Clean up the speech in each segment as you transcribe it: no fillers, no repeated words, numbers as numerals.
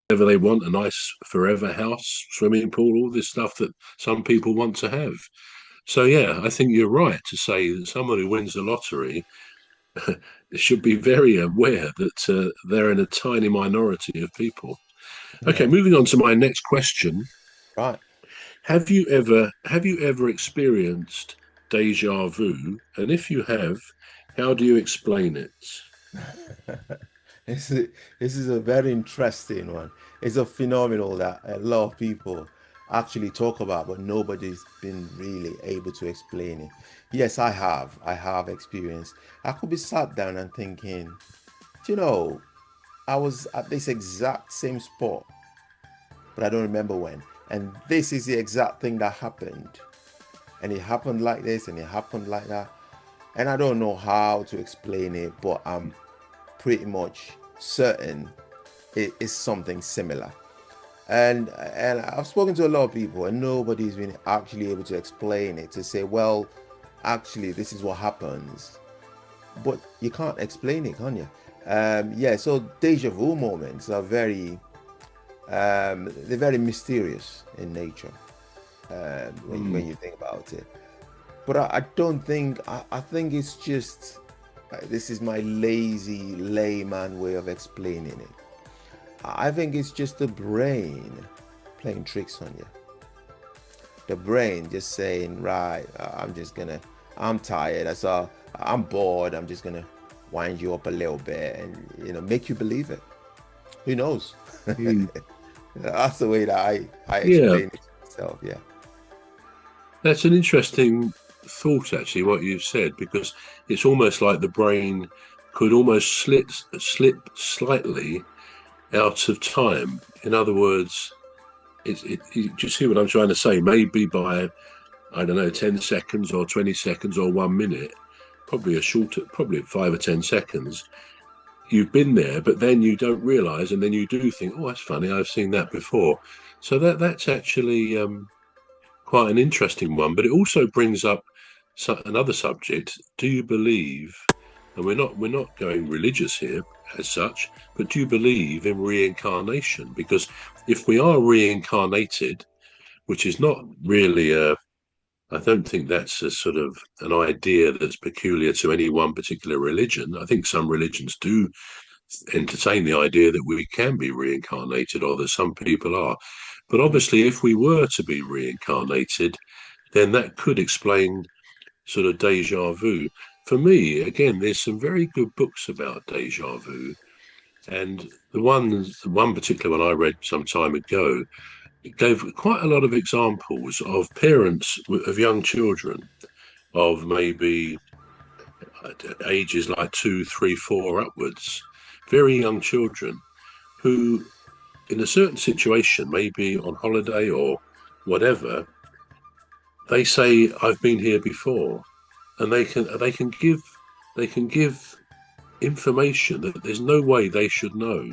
whatever they want, a nice forever house, swimming pool, all this stuff that some people want to have. So yeah, I think you're right to say that someone who wins the lottery should be very aware that they're in a tiny minority of people. Okay, Yeah, moving on to my next question. right. Have you ever experienced deja vu? And if you have, how do you explain it? This is, this is a very interesting one. It's a phenomenon that a lot of people actually talk about, but nobody's been really able to explain it. Yes, I have. I have experience. I could be sat down and thinking, you know, I was at this exact same spot, but I don't remember when. And this is the exact thing that happened. And it happened like this and it happened like that. And I don't know how to explain it, but I'm pretty much certain it is something similar. And I've spoken to a lot of people, and nobody's been actually able to explain it to say, well, actually, this is what happens. But you can't explain it, can you? Yeah. So deja vu moments are they're very mysterious in nature when Mm, you think about it. But I don't think I think it's just this is my lazy layman way of explaining it. I think it's just the brain playing tricks on you. The brain just saying, right, I'm tired, so I'm bored, I'm just gonna wind you up a little bit and make you believe it. Who knows? mm. That's the way that I Yeah, explain it to myself. Yeah. that's an interesting thought, actually, what you've said, because it's almost like the brain could almost slip slightly out of time. In other words, do you see what I'm trying to say? Maybe by, I don't know, 10 seconds or 20 seconds or 1 minute, probably a shorter, probably 5 or 10 seconds, you've been there, but then you don't realize, and then you do think, oh, that's funny, I've seen that before. So that's actually quite an interesting one, but it also brings up another subject. Do you believe, and we're not going religious here as such, but do you believe in reincarnation? Because if we are reincarnated, which is not really I don't think that's a sort of an idea that's peculiar to any one particular religion. I think some religions do entertain the idea that we can be reincarnated or that some people are. But obviously, if we were to be reincarnated, then that could explain sort of deja vu. For me, again, there's some very good books about deja vu. And the one particular one I read some time ago, it gave quite a lot of examples of parents of young children of maybe ages like 2, 3, 4 upwards, very young children who, in a certain situation, maybe on holiday or whatever, they say, "I've been here before," and they can give information that there's no way they should know.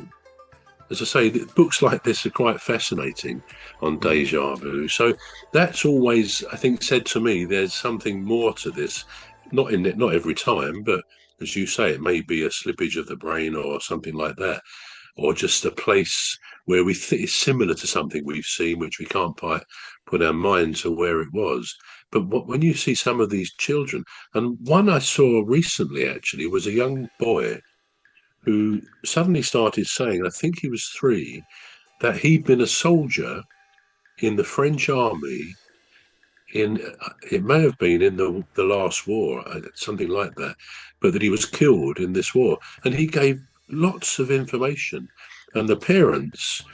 As I say, books like this are quite fascinating on Mm. deja vu. So that's always, I think, said to me, there's something more to this. Not in it, not every time, but as you say, it may be a slippage of the brain or something like that, or just a place where we think it's similar to something we've seen, which we can't quite put our mind to where it was. But when you see some of these children, and one I saw recently actually was a young boy who suddenly started saying, I think he was 3, that he'd been a soldier in the French army in, it may have been in the last war, something like that, but that he was killed in this war. And he gave lots of information. And the parents,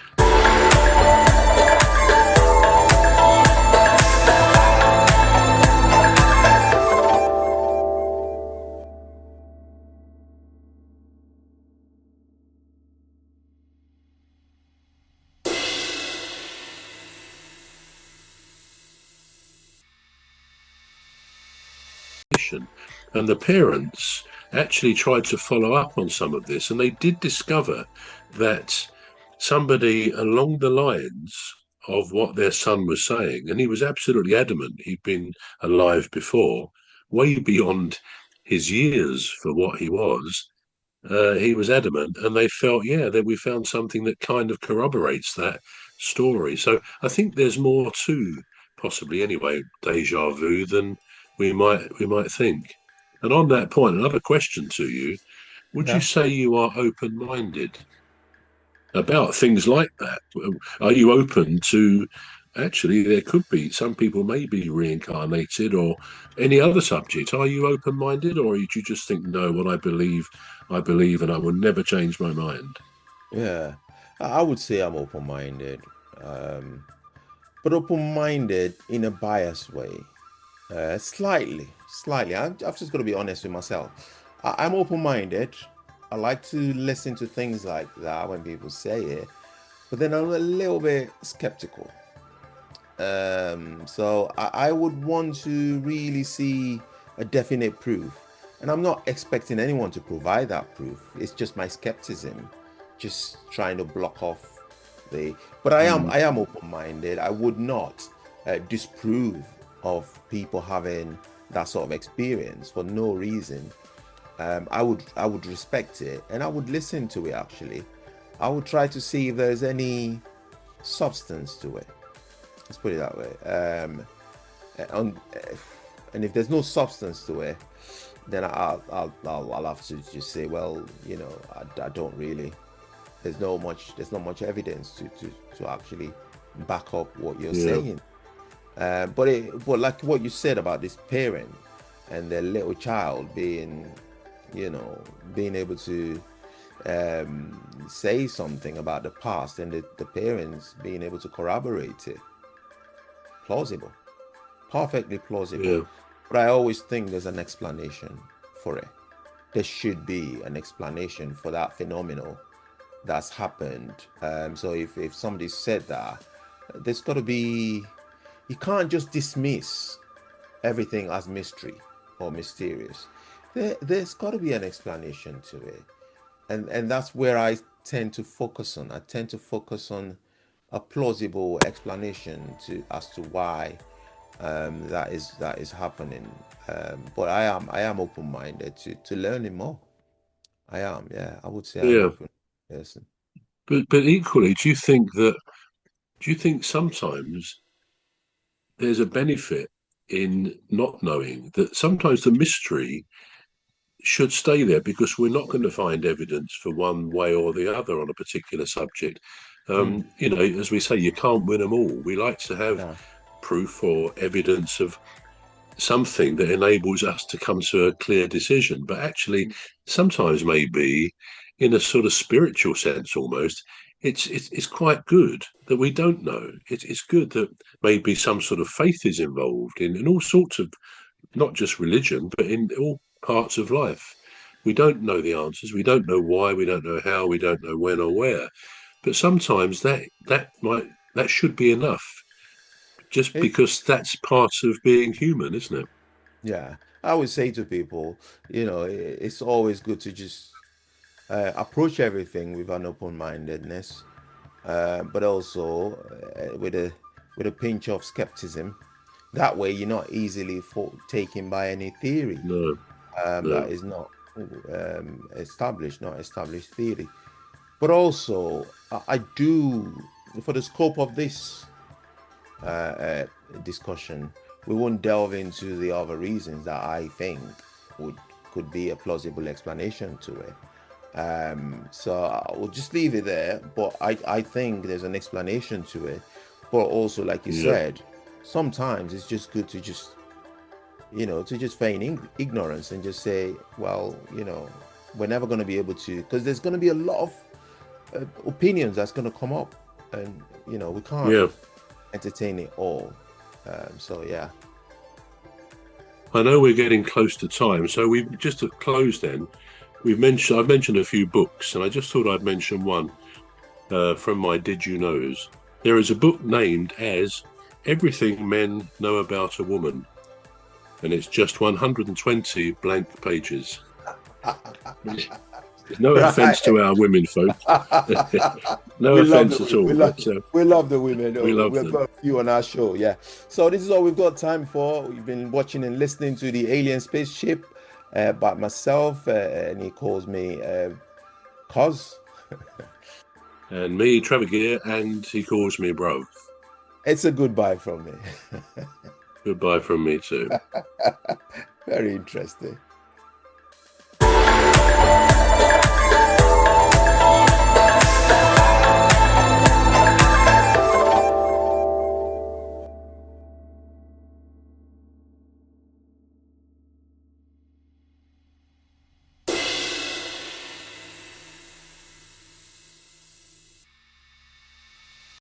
and the parents actually tried to follow up on some of this, and they did discover that somebody along the lines of what their son was saying, and he was absolutely adamant he'd been alive before, way beyond his years for what he was. he was adamant, and they felt, yeah, that we found something that kind of corroborates that story. So I think there's more to possibly, anyway, Dejavu than we might think. And on that point, another question to you: would you Yeah. say you are open-minded about things like that? Are you open to actually there could be some people may be reincarnated or any other subject? Are you open-minded, or do you just think, no, what I believe, and I will never change my mind? Yeah. I would say I'm open-minded, um, but open-minded in a biased way. Slightly, slightly. I've just got to be honest with myself. I'm open-minded. I like to listen to things like that when people say it, but then I'm a little bit skeptical. So I would want to really see a definite proof. And I'm not expecting anyone to provide that proof. It's just my skepticism, just trying to block off the. But I am Mm, I am open-minded. I would not disprove of people having that sort of experience for no reason. I would respect it and I would listen to it actually. I would try to see if there's any substance to it. Let's put it that way. On, and if there's no substance to it, then I'll have to just say, well, I don't really. There's not much evidence to actually back up what you're yeah, saying. But like what you said about this parent and their little child being able to say something about the past and the parents being able to corroborate it. Plausible, perfectly plausible. yeah, But I always think there's an explanation for it. There should be an explanation for that phenomenon that's happened. So if somebody said that, there's got to be, you can't just dismiss everything as mystery or mysterious. There's got to be an explanation to it. And that's where I tend to focus on. I tend to focus on a plausible explanation as to why that is happening. But I am open-minded to learning more. I am, yeah. I would say I'm yeah. open person. But equally, do you think sometimes there's a benefit in not knowing that sometimes the mystery should stay there because we're not going to find evidence for one way or the other on a particular subject. Mm, As we say, you can't win them all. We like to have yeah. proof or evidence of something that enables us to come to a clear decision. But actually, sometimes maybe in a sort of spiritual sense almost, it's quite good that we don't know. It's good that maybe some sort of faith is involved in all sorts of not just religion, but in all parts of life. We don't know the answers. We don't know why. We don't know how. We don't know when or where. But sometimes that should be enough, just It, because that's part of being human, isn't it? yeah. I would say to people, it's always good to just approach everything with an open-mindedness, but also with a pinch of skepticism. That way, you're not easily taken by any theory No, that no. is not not established theory. But also, I do, for the scope of this uh, uh, discussion, we won't delve into the other reasons that I think would could be a plausible explanation to it. So I will just leave it there. But I think there's an explanation to it. But also, like you Yeah, said, sometimes it's just good to just feign ignorance and just say, well, we're never going to be able to, because there's going to be a lot of opinions that's going to come up, and we can't yeah. entertain it all. So yeah. I know we're getting close to time, so we just to close then. I've mentioned a few books, and I just thought I'd mention one from my Did You Knows. There is a book named as Everything Men Know About a Woman, and it's just 120 blank pages. No Right. offense to our women folk, no We love offense the at all, but we love the women. we love We've them. got a few on our show, yeah. So this is all we've got time for. We've been watching and listening to the Alien Spaceship. But myself, and he calls me Cos. And me, Trevor Gear, and he calls me bro. It's a goodbye from me. Goodbye from me too. Very interesting.